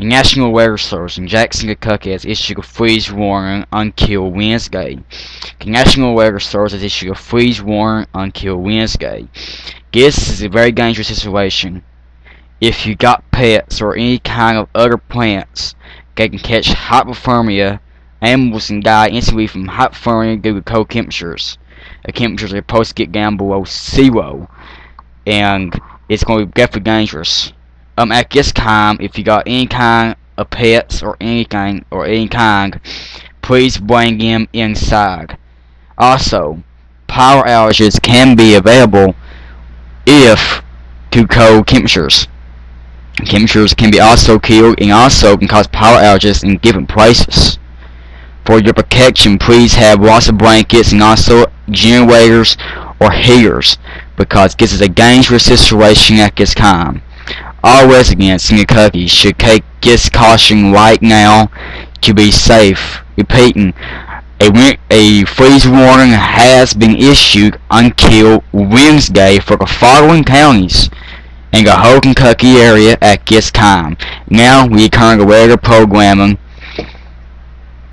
The National Weather Service in Jackson, Kentucky has issued a freeze warning until Wednesday. The National Weather Service has issued a freeze warning until Wednesday. This is a very dangerous situation. If you got pets or any kind of other plants, they can catch hypothermia. Animals can die instantly from hypothermia due to cold temperatures. The temperatures are supposed to get down below 0, and it's going to be definitely dangerous. At this time, if you got any kind of pets or anything or any kind, please bring them inside. Also, power outages can be available if too cold temperatures. Temperatures can be also killed and also can cause power outages in different places. For your protection, please have lots of blankets and also generators or heaters, because this is a dangerous situation at this time. All residents in Kentucky should take this caution right now to be safe. Repeating, a freeze warning has been issued until Wednesday for the following counties in the whole Kentucky area at this time. Now we turn to weather programming